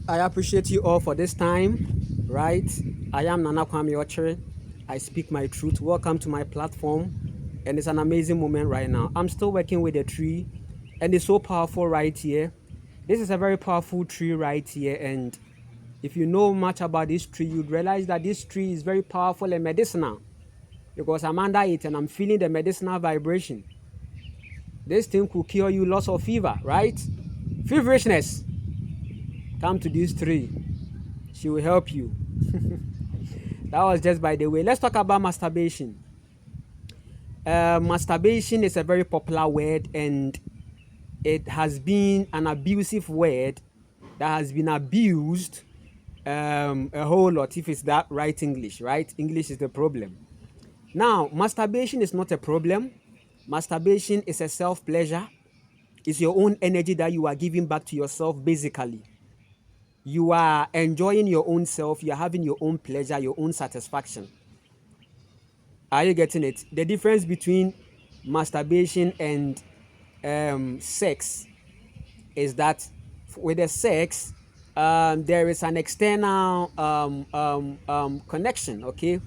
I appreciate you all for this time, right? I am Nana Kwame Ochere. I speak my truth. Welcome to my platform, and it's an amazing moment right now. I'm still working with a tree, and it's so powerful right here. This is a very powerful tree right here, and if you know much about this tree, you'd realize that this tree is very powerful and medicinal because I'm under it and I'm feeling the medicinal vibration. This thing could cure you lots of fever, right? Feverishness. Come to this tree. She will help you. That was just by the way. Let's talk about masturbation. Masturbation is a very popular word and it has been an abusive word that has been abused a whole lot, if it's that right English, right? English is the problem. Now, masturbation is not a problem. Masturbation is a self-pleasure. It's your own energy that you are giving back to yourself, basically. You are enjoying your own self. You're having your own pleasure, your own satisfaction. Are you getting it? The difference between masturbation and sex is that with the sex, there is an external connection, okay?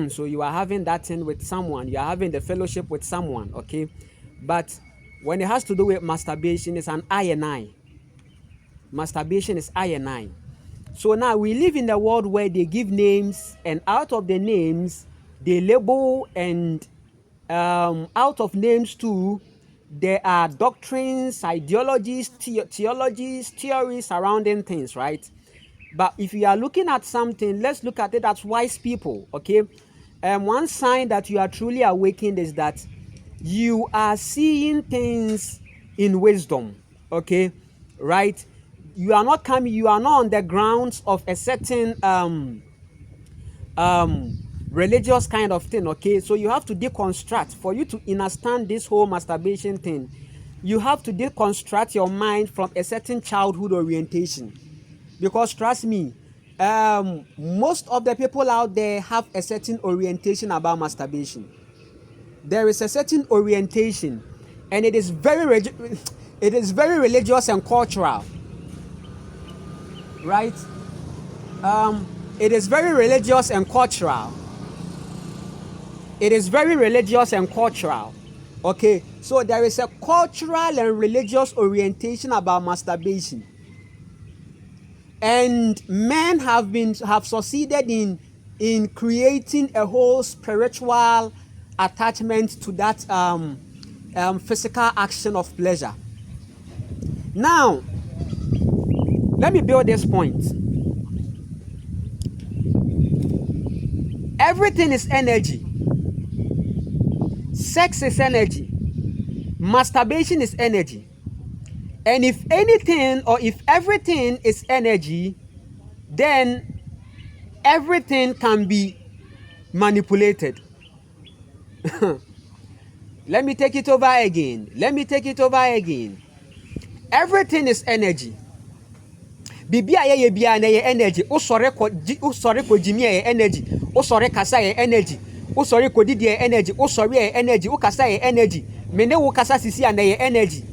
So you are having that thing with someone. You are having the fellowship with someone, okay? But when it has to do with masturbation, it's an I and I. Masturbation is I and I. So now we live in a world where they give names, and out of the names, they label, and out of names too, there are doctrines, ideologies, theologies, theories surrounding things, right? But if you are looking at something, let's look at it as wise people, okay? One sign that you are truly awakened is that you are seeing things in wisdom, okay? Right? You are not on the grounds of a certain religious kind of thing, okay? So you have to deconstruct. For you to understand this whole masturbation thing, you have to deconstruct your mind from a certain childhood orientation. Because trust me, most of the people out there have a certain orientation about masturbation. There is a certain orientation, and it is very religious and cultural, right? It is very religious and cultural. It is very religious and cultural. Okay, so there is a cultural and religious orientation about masturbation. And men have succeeded in creating a whole spiritual attachment to that physical action of pleasure. Now, let me build this point. Everything is energy. Sex is energy. Masturbation is energy. And if anything or if everything is energy, then everything can be manipulated. Let me take it over again. Everything is energy. Bibia ye bia na ye energy. Usore ko jimi ye energy. Usore kasa ye energy. Usore ko didi ye energy. Usore ye energy. Ukasa ye energy. Mene wo kasa sisi na ye energy.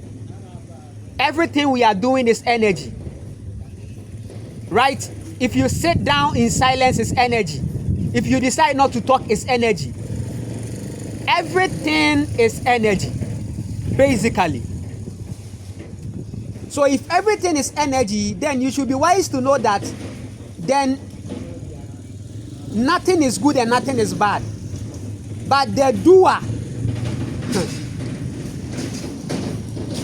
Everything we are doing is energy. Right? If you sit down in silence, it's energy. If you decide not to talk, it's energy. Everything is energy, basically. So if everything is energy, then you should be wise to know that then nothing is good and nothing is bad. But the doer,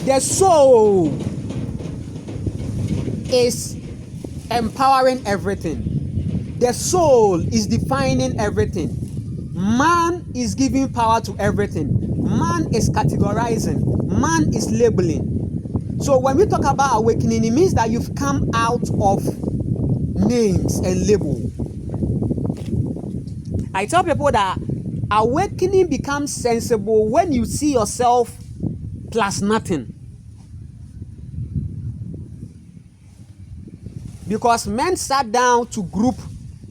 the soul, is empowering everything. The soul is defining everything. Man is giving power to everything. Man is categorizing. Man is labeling. So when we talk about awakening, it means that you've come out of names and label. I tell people that awakening becomes sensible when you see yourself plus nothing. Because men sat down to group,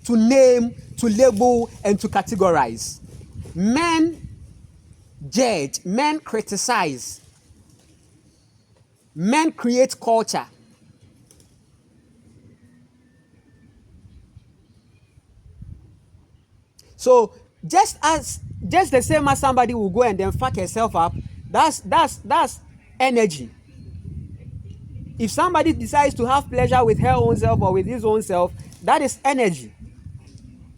to name, to label, and to categorize. Men judge, men criticize, men create culture. So just the same as somebody will go and then fuck herself up, that's energy. If somebody decides to have pleasure with her own self or with his own self, that is energy.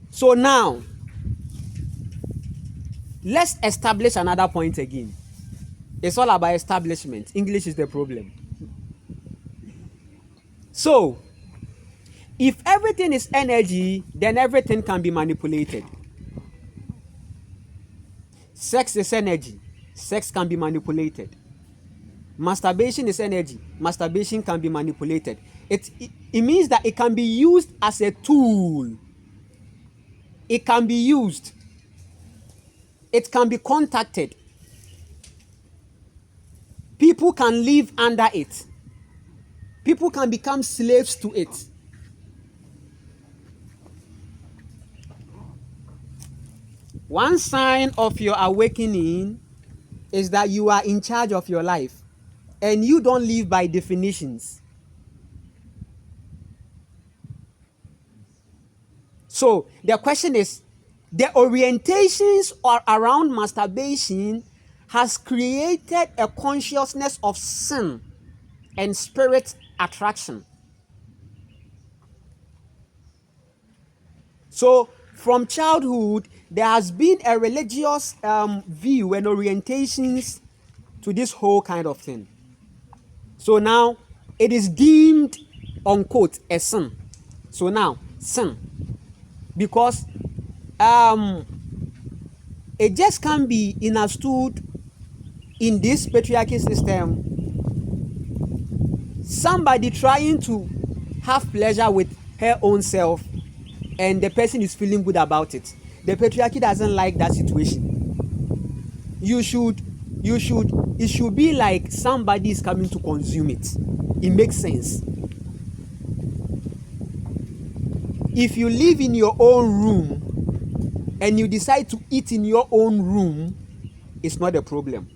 So now, let's establish another point again. It's all about establishment. English is the problem. So, if everything is energy, then everything can be manipulated. Sex is energy. Sex can be manipulated. Masturbation is energy. Masturbation can be manipulated. It means that it can be used as a tool. It can be used. It can be contacted. People can live under it. People can become slaves to it. One sign of your awakening is that you are in charge of your life and you don't live by definitions. So the question is, the orientations around masturbation has created a consciousness of sin and spirit attraction. So from childhood, there has been a religious view and orientations to this whole kind of thing. So now it is deemed, unquote, a sin. So now, sin. Because it just can't be understood in this patriarchy system. Somebody trying to have pleasure with her own self and the person is feeling good about it. The patriarchy doesn't like that situation. It should be like somebody is coming to consume it. It makes sense. If you live in your own room and you decide to eat in your own room, it's not a problem.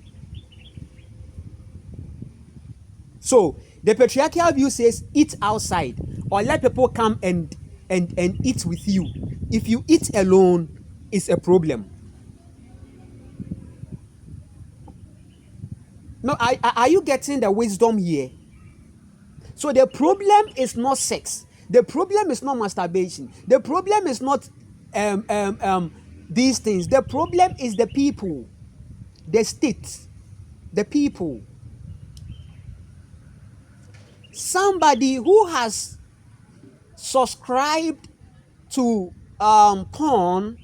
So the patriarchal view says eat outside or let people come and eat with you. If you eat alone, it's a problem. No, are you getting the wisdom here? So the problem is not sex. The problem is not masturbation. The problem is not these things. The problem is the people, the state, the people. Somebody who has subscribed to porn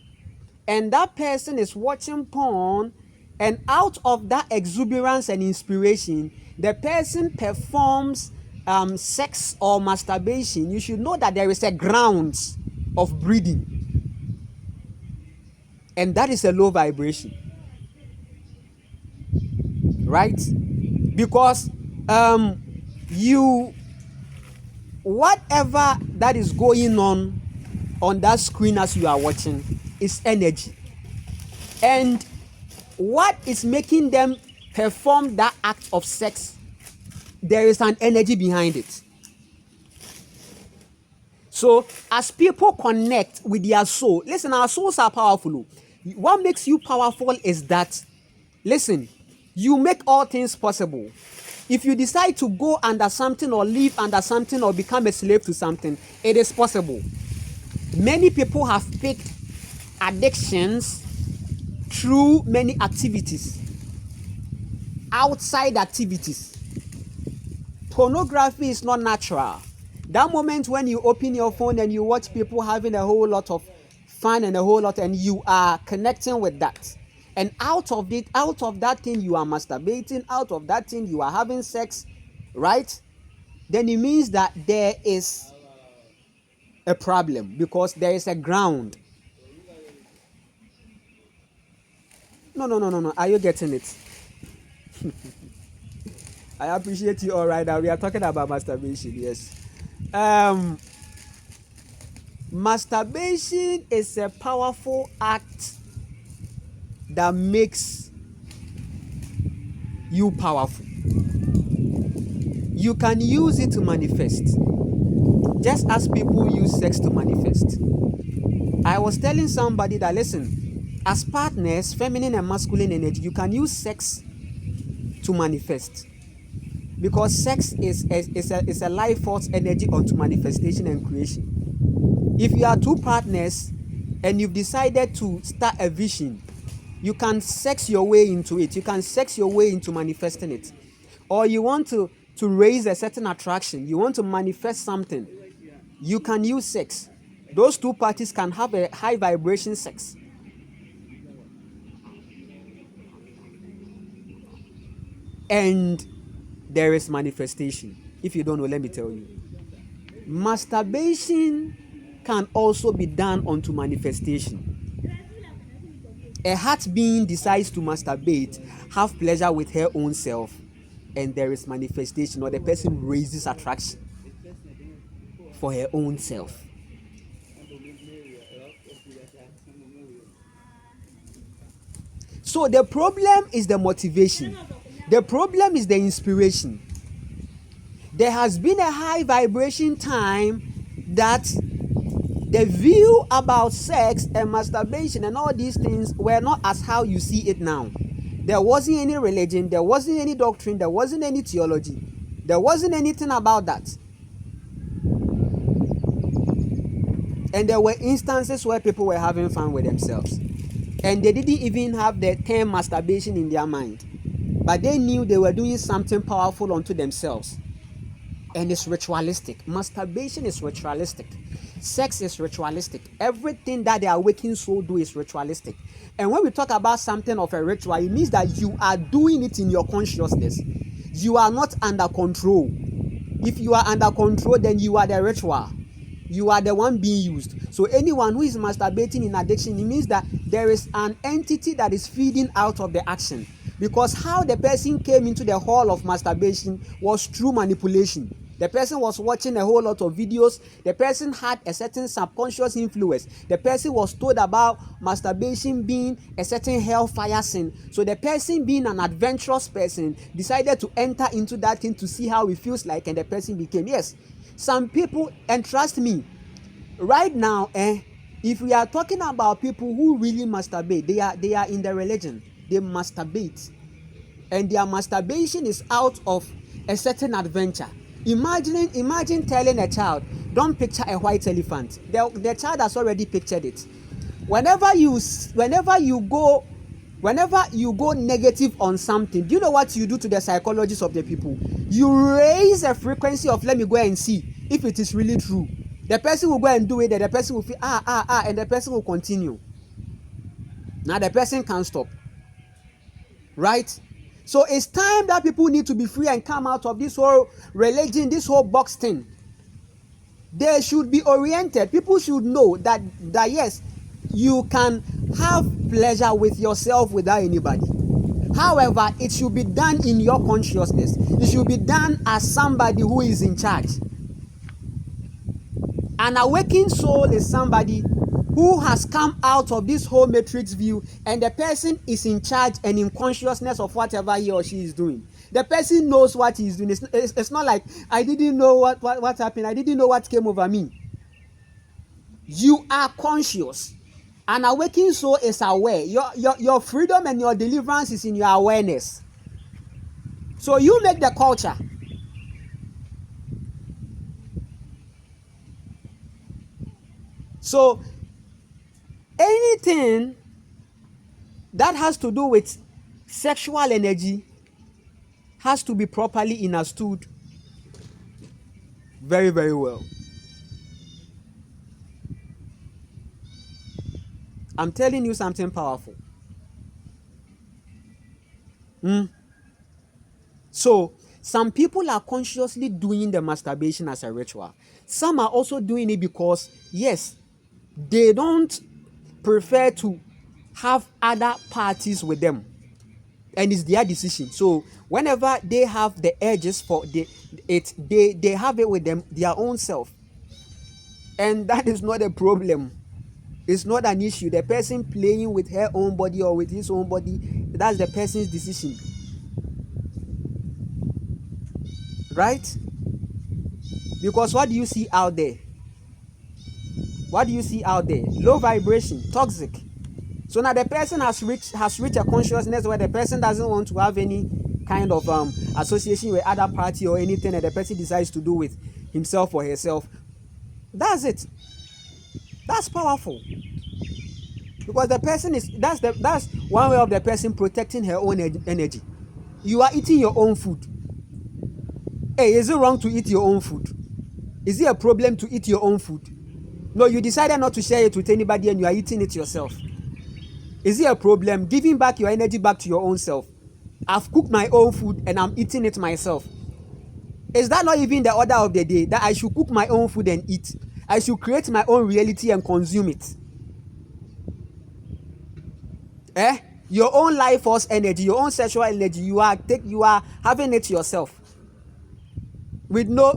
and that person is watching porn, and out of that exuberance and inspiration, the person performs sex or masturbation, you should know that there is a grounds of breeding. And that is a low vibration. Right? Because whatever that is going on that screen as you are watching is energy. And what is making them perform that act of sex, there is an energy behind it. So as people connect with their soul, listen, our souls are powerful. What makes you powerful is that, listen, you make all things possible. If you decide to go under something or live under something or become a slave to something, it is possible. Many people have picked addictions through many activities, outside activities. Pornography is not natural. That moment when you open your phone and you watch people having a whole lot of fun and a whole lot, and you are connecting with that. And out of that thing you are masturbating, out of that thing you are having sex, right? Then it means that there is a problem because there is a ground. No. Are you getting it? I appreciate you all right now. We are talking about masturbation, yes. Masturbation is a powerful act that makes you powerful. You can use it to manifest, just as people use sex to manifest. I was telling somebody that, listen, as partners, feminine and masculine energy, you can use sex to manifest, because sex is a life force energy onto manifestation and creation. If you are two partners and you've decided to start a vision, you can sex your way into it. You can sex your way into manifesting it. Or you want to raise a certain attraction, you want to manifest something, you can use sex. Those two parties can have a high vibration sex. And there is manifestation. If you don't know, let me tell you. Masturbation can also be done onto manifestation. A heart being decides to masturbate, have pleasure with her own self, and there is manifestation, or the person raises attraction for her own self. So the problem is the motivation. The problem is the inspiration. There has been a high vibration time that the view about sex and masturbation and all these things were not as how you see it now. There wasn't any religion, there wasn't any doctrine, there wasn't any theology, there wasn't anything about that. And there were instances where people were having fun with themselves, and they didn't even have the term masturbation in their mind, but they knew they were doing something powerful unto themselves. And it's ritualistic. Masturbation is ritualistic. Sex is ritualistic. Everything that the awakened soul do is ritualistic. And when we talk about something of a ritual, it means that you are doing it in your consciousness. You are not under control. If you are under control, then you are the ritual. You are the one being used. So anyone who is masturbating in addiction, it means that there is an entity that is feeding out of the action. Because how the person came into the hall of masturbation was through manipulation. The person was watching a whole lot of videos. The person had a certain subconscious influence. The person was told about masturbation being a certain hellfire sin. So the person, being an adventurous person, decided to enter into that thing to see how it feels like, and the person became, yes. Some people, and trust me, right now, if we are talking about people who really masturbate, they are in the religion. They masturbate, and their masturbation is out of a certain adventure. Imagine telling a child, don't picture a white elephant. The child has already pictured it. Whenever you go negative on something, do you know what you do to the psychologists of the people? You raise a frequency of, let me go and see if it is really true. The person will go and do it, and the person will feel and the person will continue. Now the person can't stop. Right? So it's time that people need to be free and come out of this whole religion, this whole box thing. They should be oriented. People should know that yes, you can have pleasure with yourself without anybody. However, it should be done in your consciousness. It should be done as somebody who is in charge. An awakened soul is somebody who has come out of this whole matrix view, and the person is in charge and in consciousness of whatever he or she is doing. The person knows what he is doing. It's not like, I didn't know what happened. I didn't know what came over me. You are conscious. An awakened soul is aware. Your freedom and your deliverance is in your awareness. So you make the culture. So anything that has to do with sexual energy has to be properly understood very, very well. I'm telling you something powerful. So some people are consciously doing the masturbation as a ritual. Some are also doing it because, yes, they don't prefer to have other parties with them, and it's their decision. So whenever they have the urges for they have it with them, their own self, and that is not a problem. It's not an issue. The person playing with her own body or with his own body, that's the person's decision, right? Because what do you see out there? What do you see out there? Low vibration, toxic. So now the person has reached a consciousness where the person doesn't want to have any kind of association with other party or anything that the person decides to do with himself or herself. That's it. That's powerful. Because the person is that's one way of the person protecting her own energy. You are eating your own food. Hey, is it wrong to eat your own food? Is it a problem to eat your own food? No, you decided not to share it with anybody and you are eating it yourself. Is it a problem giving back your energy back to your own self? I've cooked my own food and I'm eating it myself. Is that not even the order of the day, that I should cook my own food and eat? I should create my own reality and consume it. Your own life force energy, your own sexual energy, you are having it yourself. With no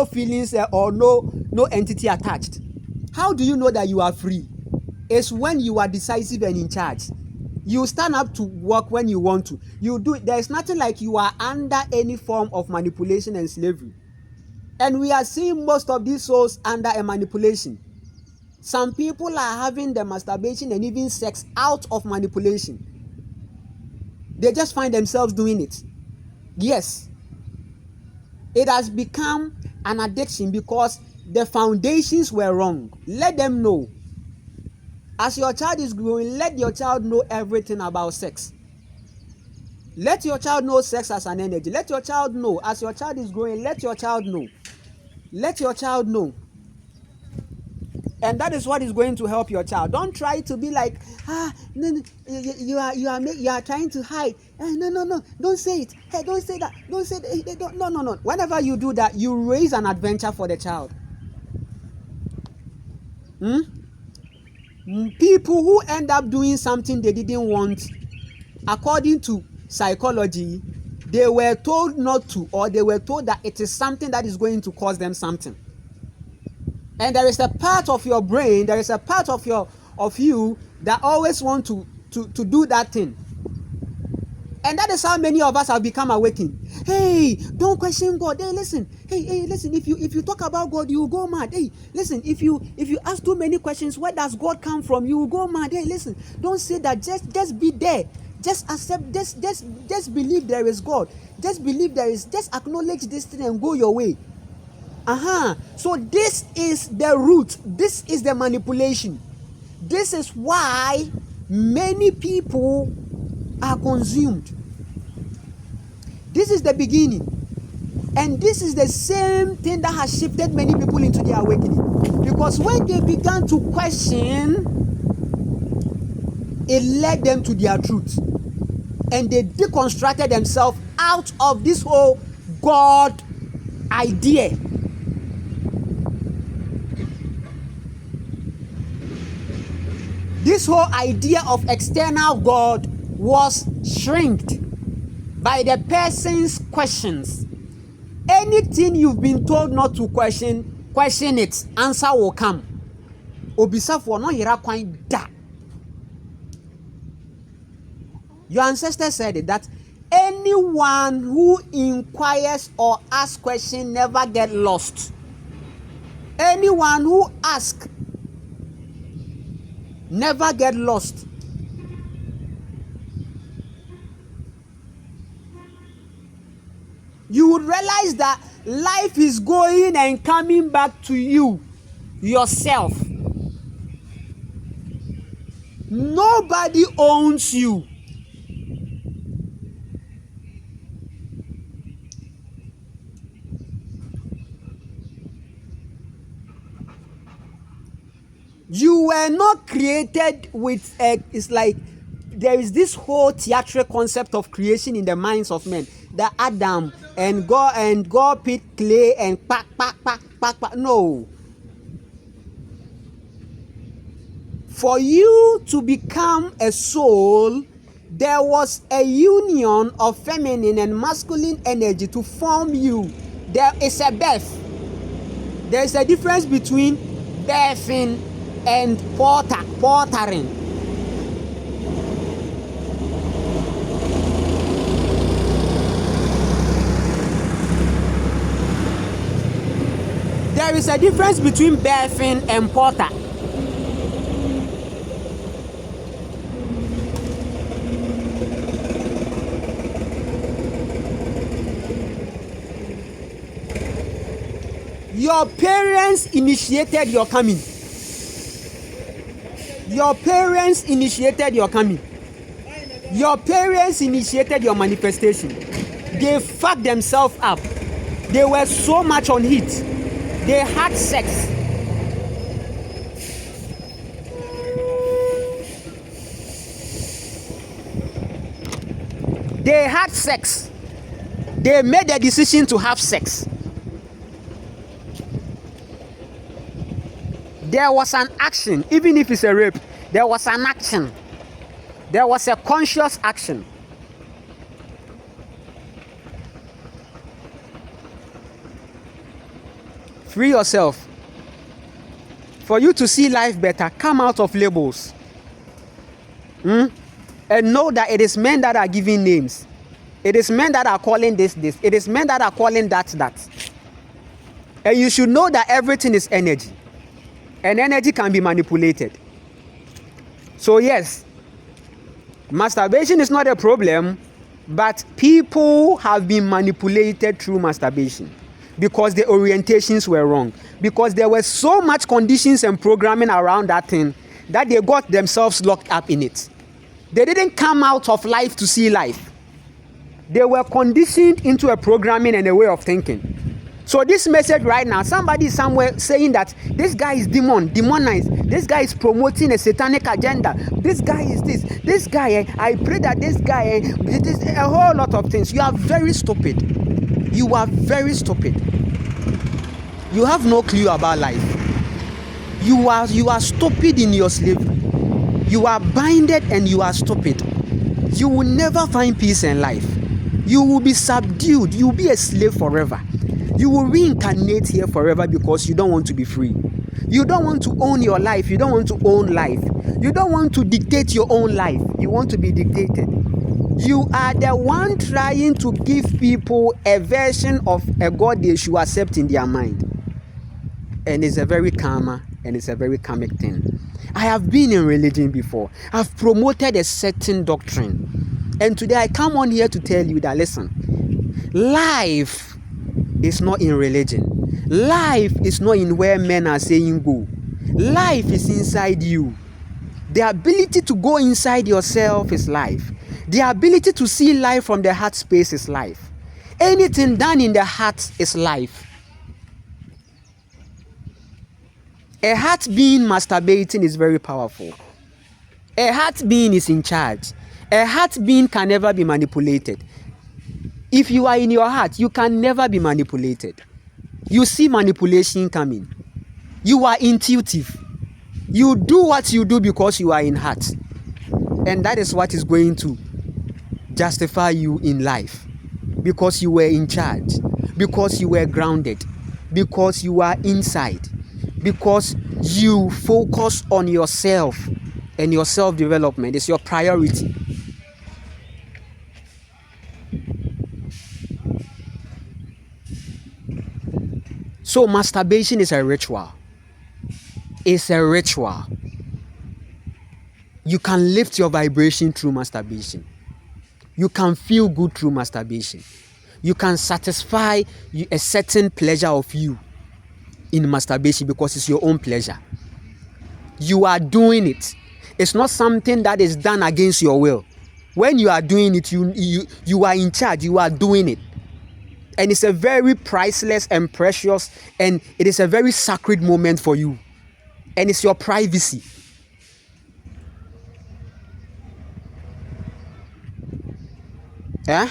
feelings or no entity attached. How do you know that you are free? It's when you are decisive and in charge. You stand up to work when you want to. You do. There's nothing like you are under any form of manipulation and slavery. And we are seeing most of these souls under a manipulation. Some people are having the masturbation and even sex out of manipulation. They just find themselves doing it. Yes. It has become an addiction because the foundations were wrong. Let them know. As your child is growing, let your child know everything about sex. Let your child know sex as an energy. Let your child know. As your child is growing, let your child know. Let your child know. And that is what is going to help your child. Don't try to be like, no, you are trying to hide. No, don't say it. Hey, don't say that. Don't say that. No. Whenever you do that, you raise an adventure for the child. People who end up doing something they didn't want, according to psychology, they were told not to, or they were told that it is something that is going to cause them something. And there is a part of your brain, there is a part of you that always want to do that thing. And that is how many of us have become awakened. Hey, don't question God. Hey, listen. Hey, listen. If you talk about God, you will go mad. Hey, listen. If you ask too many questions, where does God come from? You will go mad. Hey, listen. Don't say that. Just be there. Just accept. Just believe there is God. Just believe there is. Just acknowledge this thing and go your way. So this is the root. This is the manipulation. This is why many people are consumed. This is the beginning. And this is the same thing that has shifted many people into the awakening. Because when they began to question, it led them to their truth. And they deconstructed themselves out of this whole God idea. This whole idea of external God was shrinked by the person's questions. Anything you've been told not to question it. Answer will come. Obisa for no hira kwan da. Your ancestors said it, that anyone who inquires or asks questions never get lost. Anyone who asks never get lost. You would realize that life is going and coming back to you, yourself. Nobody owns you. You were not created with it's like there is this whole theatrical concept of creation in the minds of men. That Adam and God picked clay and pack. No. For you to become a soul, there was a union of feminine and masculine energy to form you. There is a birth. There is a difference between birthing and portering. The There is a difference between Bein and Porter. Your parents initiated your coming. Your parents initiated your coming. Your parents initiated your manifestation. They fucked themselves up. They were so much on heat. They had sex. They had sex. They made the decision to have sex. There was an action, even if it's a rape, there was an action. There was a conscious action. Free yourself. For you to see life better, come out of labels. And know that it is men that are giving names. It is men that are calling this. It is men that are calling that. And you should know that everything is energy. And energy can be manipulated. So yes, masturbation is not a problem, but people have been manipulated through masturbation because the orientations were wrong. Because there were so much conditions and programming around that thing that they got themselves locked up in it. They didn't come out of life to see life. They were conditioned into a programming and a way of thinking. So this message right now, somebody is somewhere saying that this guy is demonized. This guy is promoting a satanic agenda. This guy is this. This guy, I pray that this guy, this a whole lot of things. You are very stupid. You are very stupid. You have no clue about life. You are stupid in your slavery. You are binded and you are stupid. You will never find peace in life. You will be subdued. You will be a slave forever. You will reincarnate here forever because you don't want to be free. You don't want to own your life. You don't want to own life. You don't want to dictate your own life. You want to be dictated. You are the one trying to give people a version of a God they should accept in their mind. And it's a very karma and it's a very karmic thing. I have been in religion before. I've promoted a certain doctrine. And today I come on here to tell you that, listen, life is not in religion. Life is not in where men are saying go. Life is inside you. The ability to go inside yourself is life. The ability to see life from the heart space is life. Anything done in the heart is life. A heart being masturbating is very powerful. A heart being is in charge. A heart being can never be manipulated. If you are in your heart, you can never be manipulated. You see manipulation coming. You are intuitive. You do what you do because you are in heart. And that is what is going to justify you in life. Because you were in charge. Because you were grounded. Because you are inside. Because you focus on yourself. And your self-development is your priority. So masturbation is a ritual. It's a ritual. You can lift your vibration through masturbation. You can feel good through masturbation. You can satisfy a certain pleasure of you in masturbation because it's your own pleasure. You are doing it. It's not something that is done against your will. When you are doing it, you are in charge. You are doing it. And it's a very priceless and precious, and it is a very sacred moment for you. And it's your privacy. Yeah?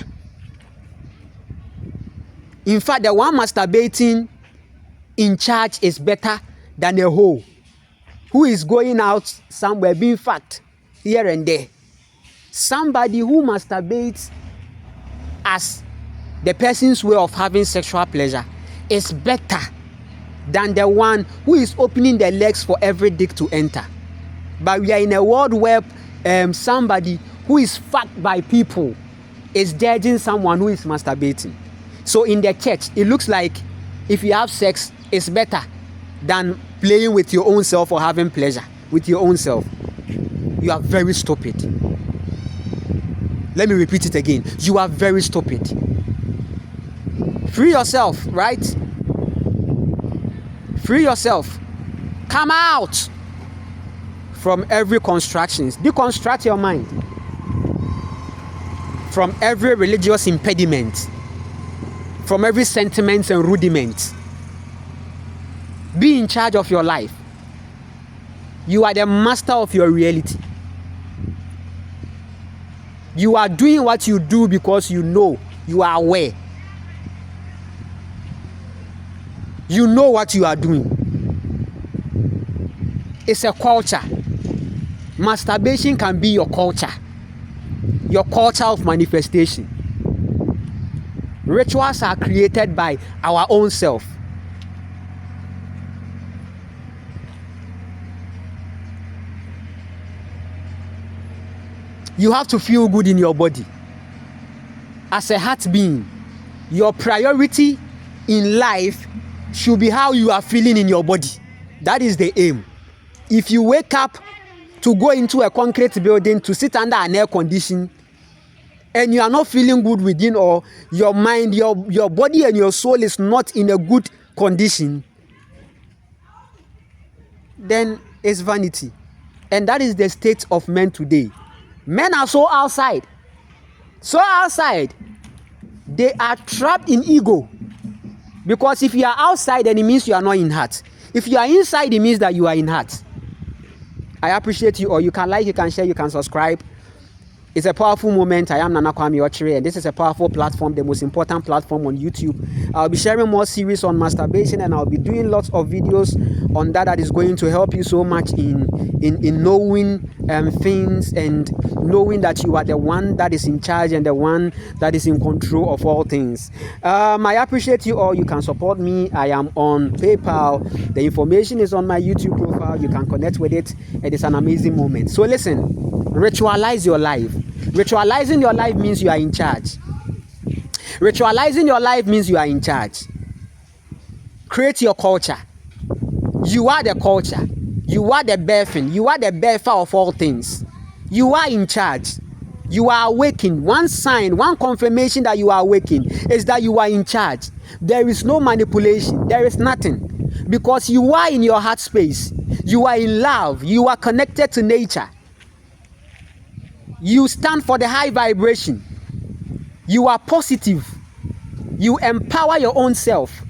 In fact, the one masturbating in charge is better than a hoe who is going out somewhere being fucked here and there. Somebody who masturbates as the person's way of having sexual pleasure is better than the one who is opening the legs for every dick to enter. But we are in a world where somebody who is fucked by people is judging someone who is masturbating. So in the church, it looks like if you have sex, is better than playing with your own self or having pleasure with your own self. You are very stupid. Let me repeat it again. You are very stupid. Free yourself, right? Free yourself. Come out from every constructions. Deconstruct your mind from every religious impediment, from every sentiment and rudiment. Be in charge of your life. You are the master of your reality. You are doing what you do because you know, you are aware. You know what you are doing. It's a culture. Masturbation can be your culture of manifestation. Rituals are created by our own self. You have to feel good in your body. As a heart being, your priority in life should be how you are feeling in your body. That is the aim. If you wake up to go into a concrete building to sit under an air condition and you are not feeling good within, or your mind, your body and your soul is not in a good condition, then it's vanity. And that is the state of men today. Men are so outside. They are trapped in ego. Because if you are outside, then it means you are not in heart. If you are inside, it means that you are in heart. I appreciate you all. You can like, you can share, you can subscribe. It's a powerful moment. I am Nana Kwame Ochire, and this is a powerful platform, the most important platform on YouTube. I'll be sharing more series on masturbation, and I'll be doing lots of videos on that is going to help you so much in knowing things and knowing that you are the one that is in charge and the one that is in control of all things. I appreciate you all. You can support me. I am on PayPal. The information is on my YouTube profile. You can connect with it. It is an amazing moment. So listen, ritualize your life. Ritualizing your life means you are in charge. Ritualizing your life means you are in charge. Create your culture. You are the culture. You are the birthing. You are the birther of all things. You are in charge. You are awakened. One sign, one confirmation that you are awakened is that you are in charge. There is no manipulation. There is nothing. Because you are in your heart space. You are in love. You are connected to nature. You stand for the high vibration. You are positive. You empower your own self.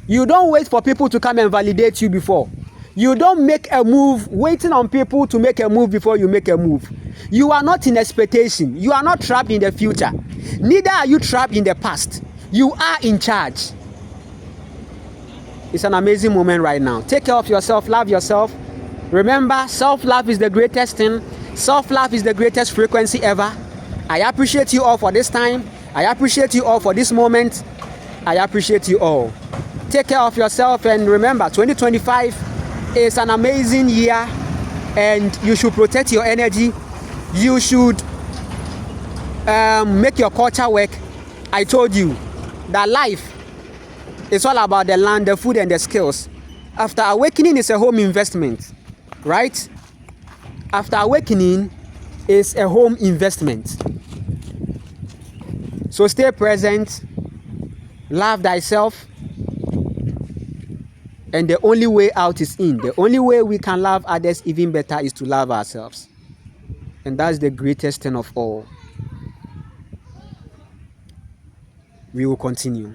You don't wait for people to come and validate you before. You don't make a move waiting on people to make a move before you make a move. You are not in expectation. You are not trapped in the future. Neither are you trapped in the past. You are in charge. It's an amazing moment right now. Take care of yourself. Love yourself. Remember, self-love is the greatest thing. Self-love is the greatest frequency ever. I appreciate you all for this time. I appreciate you all for this moment. I appreciate you all. Take care of yourself, and remember, 2025 is an amazing year, and you should protect your energy. You should make your culture work. I told you that life is all about the land, the food, and the skills. After awakening is a home investment, right? After awakening is a home investment. So stay present, love thyself, and the only way out is in. The only way we can love others even better is to love ourselves. And that's the greatest thing of all. We will continue.